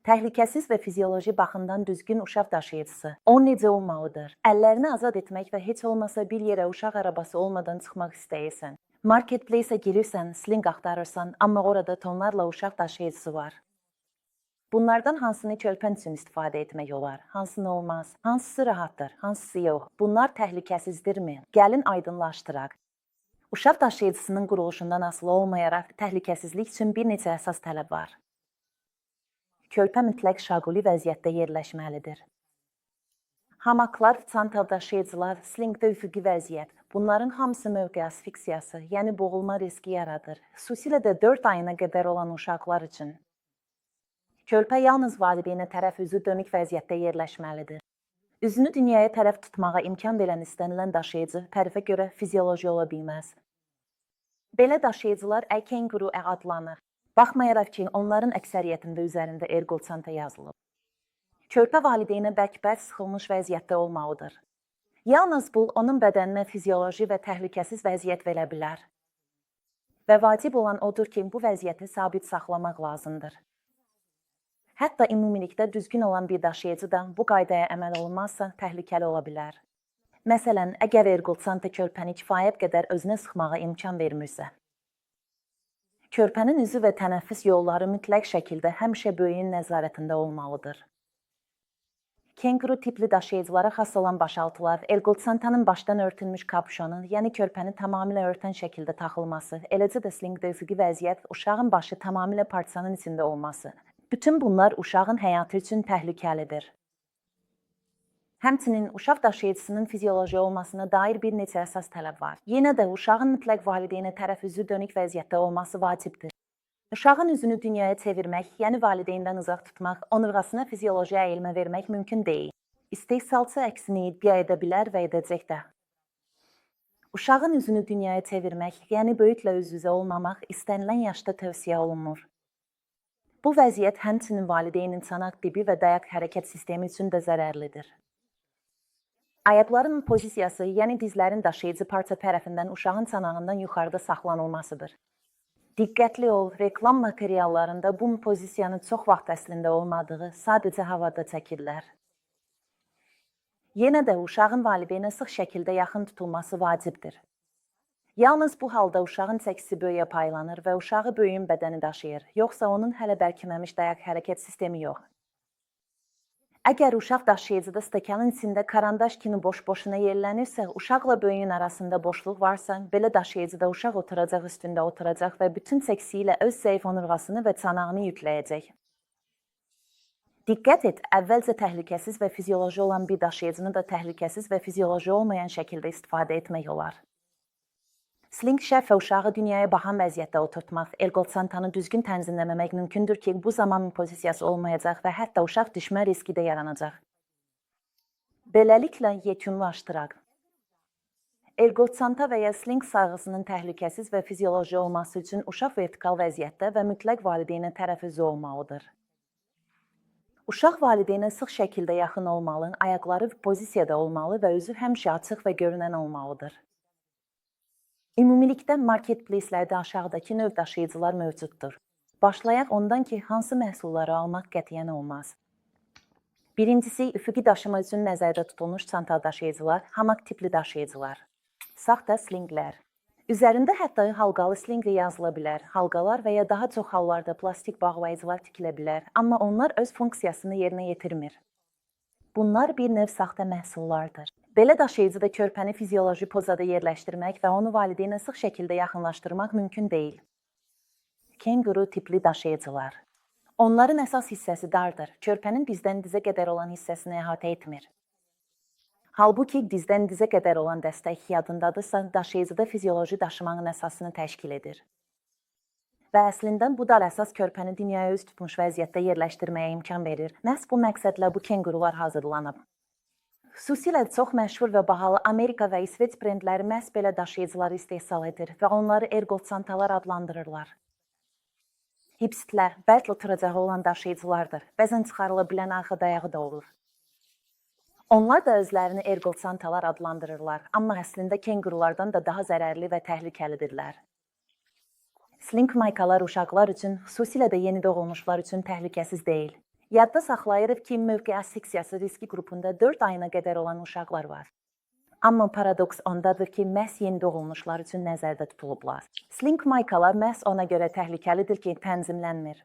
Təhlükəsiz və fizioloji baxımdan düzgün uşaq daşıyıcısı. O necə olmalıdır? Əllərini azad etmək və heç olmasa bir yerə uşaq arabası olmadan çıxmaq istəyirsən. Marketplace-ə girirsən, sling axtarırsan, amma orada tonlarla uşaq daşıyıcısı var. Bunlardan hansını körpən üçün istifadə etmək olar, hansını olmaz, hansısı rahatdır, hansısı yox. Bunlar təhlükəsizdirmi? Gəlin aydınlaşdıraq. Uşaq daşıyıcısının quruluşundan asılı olmayaraq təhlükəsizlik üçün bir neçə əsas tələb var. Körpə mütləq şaquli vəziyyətdə yerləşməlidir. Hamaklar, çanta daşıyıcılar, slingdə üfüqi vəziyyət. Bunların hamısı mövqe asfiksiyası, yəni boğulma riski yaradır. Xüsusilə də 4 ayına qədər olan uşaqlar üçün. Körpə yalnız valideynə tərəf üzü dönük vəziyyətdə yerləşməlidir. Üzünü dünyaya tərəf tutmağa imkan verən istənilən daşıyıcı tərəfə görə fizioloji ola bilməz. Belə daşıyıcılar kenguru adlanır. Baxmayaraq ki, onların əksəriyyətində üzərində ergol çanta yazılıb. Körpə valideynə bərk-bərk sıxılmış vəziyyətdə olmalıdır. Yalnız bu, onun bədəninə fizioloji və təhlükəsiz vəziyyət verə bilər. Və vacib olan odur ki, bu vəziyyəti sabit saxlamaq lazımdır. Hətta ümumilikdə düzgün olan bir daşıyıcı da bu qaydaya əməl olunmazsa təhlükəli ola bilər. Məsələn, əgər ergol çanta körpəni kifayət qədər özünə sıxmağa imkan vermirsə. Körpənin üzü və tənəffüs yolları mütləq şəkildə həmişə böyüyün nəzarətində olmalıdır. Kenguru tipli daşıyıcılara xas olan başaltılar, ergol çantanın başdan örtülmüş kapşonu, yəni körpəni tamamilə örtən şəkildə taxılması, eləcə də slingdə üfüqi vəziyyət, uşağın başı tamamilə parçanın içində olması. Bütün bunlar uşağın həyatı üçün təhlükəlidir. Həmçinin uşaq daşıyıcısının fizioloji olmasına dair bir neçə əsas tələb var. Yenə də uşağın mütləq valideynə tərəf üzü dönük vəziyyətdə olması vacibdir. Uşağın üzünü dünyaya çevirmək, yəni valideyndən uzaq tutmaq, onurğasına fizioloji əyilmə vermək mümkün deyil. İstehsalçı əksini iddia edə bilər və edəcək də. Uşağın üzünü dünyaya çevirmək, yəni böyüklə üz-üzə olmamaq istənilən yaşda tövsiyə olunmur. Bu vəziyyət həmçinin valideynin çanaq dibi və dayaq hərəkət sistemi üçün də zərərlidir. Ayaqların pozisiyası, yəni dizlərin daşıyıcı parça tərəfindən uşağın çanağından yuxarıda saxlanılmasıdır. Diqqətli ol, reklam materiallarında bu pozisiyanın çox vaxt əslində olmadığı, sadəcə havada çəkirlər. Yenə də uşağın valideynə sıx şəkildə yaxın tutulması vacibdir. Yalnız bu halda uşağın çəkisi böyüyə paylanır və uşağı böyüyün bədəni daşıyır, yoxsa onun hələ bərkiməmiş dayaq hərəkət sistemi yox. Əgər uşaq daşıyıcıda stəkanın içində karandaş kimi boş-boşuna yerlənirsə, uşaqla böyüyün arasında boşluq varsa, belə daşıyıcıda uşaq oturacaq üstündə oturacaq və bütün çəkisi ilə öz zəif onurğasını və çanağını yükləyəcək. Diqqət et, əvvəlcə təhlükəsiz və fizioloji olan bir daşıyıcını da təhlükəsiz və fizioloji olmayan şəkildə istifadə etmək olar. Sling şərfə uşağı dünyaya baxan vəziyyətdə oturtmaq, ergol çantanı düzgün tənzimləməmək mümkündür ki, bu zaman pozisiyası olmayacaq və hətta uşaq düşmə riski də yaranacaq. Beləliklə, yekunlaşdıraq. Ergol çanta və ya sling sarğısının təhlükəsiz və fizioloji olması üçün uşaq vertikal vəziyyətdə və mütləq valideynə tərəf üzü olmalıdır. Uşaq valideynə sıx şəkildə yaxın olmalı, ayaqları pozisiyada olmalı və üzü həmişə açıq və görünən olmalıdır. Ümumilikdə marketplace-lərdə aşağıdakı növ daşıyıcılar mövcuddur. Başlayaq ondan ki, hansı məhsulları almaq qətiyyən olmaz. Birincisi, üfüqi daşıma üçün nəzərdə tutulmuş çanta daşıyıcılar, hamak tipli daşıyıcılar. Saxta slinglər. Üzərində hətta halqalı slingli yazıla bilər. Halqalar və ya daha çox hallarda plastik bağlayıcılar tikilə bilər, amma onlar öz funksiyasını yerinə yetirmir. Bunlar bir növ saxta məhsullardır. Belə daşıyıcıda körpəni fizioloji pozada yerləşdirmək və onu valideynə sıx şəkildə yaxınlaşdırmaq mümkün deyil. Kenguru tipli daşıyıcılar. Onların əsas hissəsi dardır. Körpənin dizdən dizə qədər olan hissəsini əhatə etmir. Halbuki dizdən dizə qədər olan dəstək yadındadırsa, daşıyıcıda fizioloji daşımanın əsasını təşkil edir. Və əslində bu dar əsas körpəni dünyaya üz tutmuş vəziyyətdə yerləşdirməyə imkan verir. Məhz bu məqsədlə bu kengurular hazırlanıb. Xüsusilə çox məşhur və bahalı Amerika və İsveç brendləri məhz belə daşıyıcıları istehsal edir və onları ergol çantalar adlandırırlar. Hipstlər, bərk oturacağı olan daşıyıcılardır. Bəzən çıxarıla bilən arxa dayağı da olur. Onlar da özlərini ergol çantalar adlandırırlar, amma əslində kengurulardan da daha zərərli və təhlükəlidirlər. Sling maykalar uşaqlar üçün, xüsusilə də yeni doğulmuşlar üçün təhlükəsiz deyil. Yadda saxlayırıq ki, mövqe aseksiyası riski qrupunda 4 ayına qədər olan uşaqlar var. Amma paradoks ondadır ki, məhz yeni doğulmuşlar üçün nəzərdə tutulublar. Sling maykalar məhz ona görə təhlükəlidir ki, tənzimlənmir.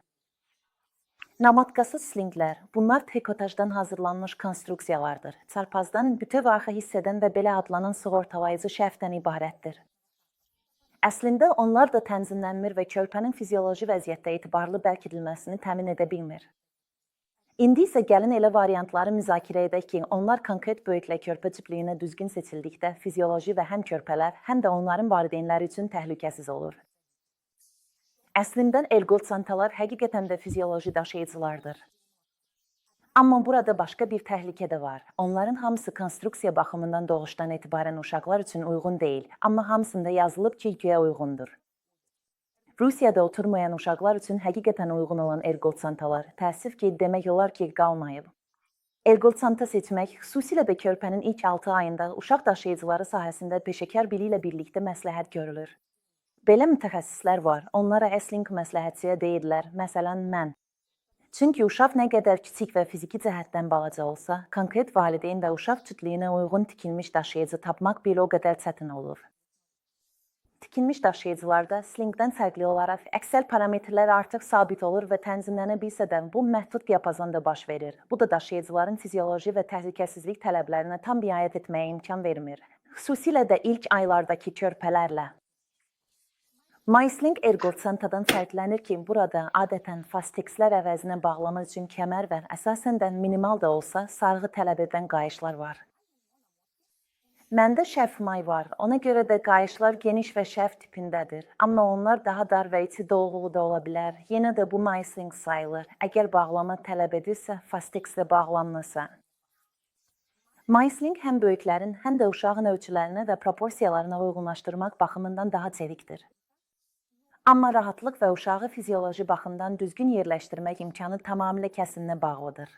Namatkasız slinglər, bunlar trikotajdan hazırlanmış konstruksiyalardır. Çarpazdan bütöv arxa hissədən və belə adlanan sığortalayıcı şərfdən ibarətdir. Əslində, onlar da tənzimlənmir və körpənin fizioloji vəziyyətdə etibarlı bərk edilməsini təmin edə bilmir. İndi isə gəlin elə variantları müzakirə edək ki, onlar konkret böyüklə körpə cibliyinə düzgün seçildikdə fizioloji və həm körpələr, həm də onların valideynləri üçün təhlükəsiz olur. Əslində, ergold çantalar həqiqətən də fizioloji daşıyıcılardır. Amma burada başqa bir təhlükə də var. Onların hamısı konstruksiya baxımından doğuşdan etibarən uşaqlar üçün uyğun deyil, amma hamısında yazılıb ki, güya uyğundur. Rusiyada oturmayan uşaqlar üçün həqiqətən uyğun olan ergold çantalar, təəssüf ki, demək olar ki, qalmayıb. Ergold çanta seçmək, xüsusilə də körpənin ilk 6 ayında uşaq daşıyıcıları sahəsində peşəkar biri ilə birlikdə məsləhət görülür. Belə mütəxəssislər var, onlara əsling məsləhətçiyə deyirlər, məsələn mən. Çünki uşaq nə qədər kiçik və fiziki cəhətdən balaca olsa, konkret valideyn və uşaq cütlüyünə uyğun tikilmiş daşıyıcı tapmaq belə o qədər çətin olur. Tikilmiş daşıyıcılarda slingdən fərqli olaraq əksər parametrlər artıq sabit olur və tənzimlənə bilsə də bu məhdud diapazonda baş verir. Bu da daşıyıcıların fizioloji və təhlükəsizlik tələblərinə tam riayət etməyə imkan vermir. Xüsusilə də ilk aylardakı körpələrlə. MySling ergold çantadan fərqlənir ki, burada adətən fastexlər əvəzinə bağlamaq üçün kəmər və əsasən də minimal da olsa sarğı tələb edən qayışlar var. Məndə şərf may var, ona görə də qayışlar geniş və şərf tipindədir. Amma onlar daha dar və içi dolğulu da ola bilər. Yenə də bu MySling sayılır. Əgər bağlama tələb edirsə, fastexlə bağlanırsa. MySling həm böyüklərin, həm də uşağın ölçülərinə və proporsiyalarına uyğunlaşdırmaq baxımından daha çevikdir. Amma rahatlıq və uşağı fizioloji baxımdan düzgün yerləşdirmək imkanı tamamilə kəsinlə bağlıdır.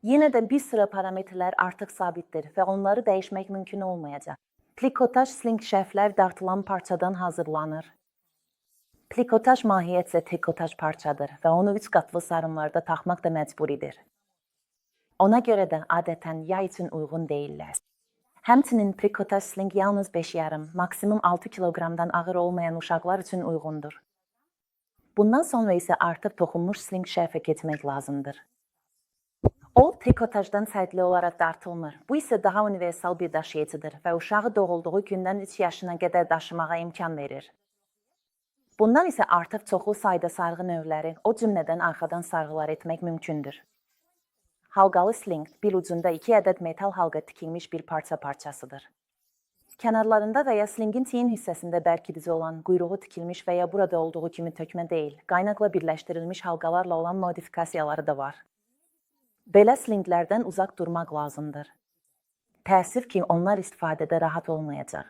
Yenə də bir sıra parametrlər artıq sabitdir və onları dəyişmək mümkün olmayacaq. Plikotaj sling şərflər dartılan parçadan hazırlanır. Plikotaj mahiyyətcə trikotaj parçadır və onu 3 qatlı sarımlarda taxmaq da məcburidir. Ona görə də adətən yay üçün uyğun deyirlər. Həmçinin trikotaj sling yalnız 5,5, maksimum 6 kiloqramdan ağır olmayan uşaqlar üçün uyğundur. Bundan sonra isə artıq toxunmuş sling şərfə keçmək lazımdır. O, trikotajdan fərqli olaraq dartılmır. Bu isə daha universal bir daşıyıcıdır və uşağı doğulduğu gündən 3 yaşına qədər daşımağa imkan verir. Bundan isə artıq çoxlu sayda sarğı növləri, o cümlədən arxadan sarğılar etmək mümkündür. Halqalı sling bir ucunda 2 ədəd metal halqa tikilmiş bir parçasıdır. Kənarlarında və ya slingin çiyin hissəsində bərkidici olan, quyruğu tikilmiş və ya burada olduğu kimi tökmə deyil, qaynaqla birləşdirilmiş halqalarla olan modifikasiyaları da var. Belə slinglərdən uzaq durmaq lazımdır. Təəssüf ki, onlar istifadədə rahat olmayacaq.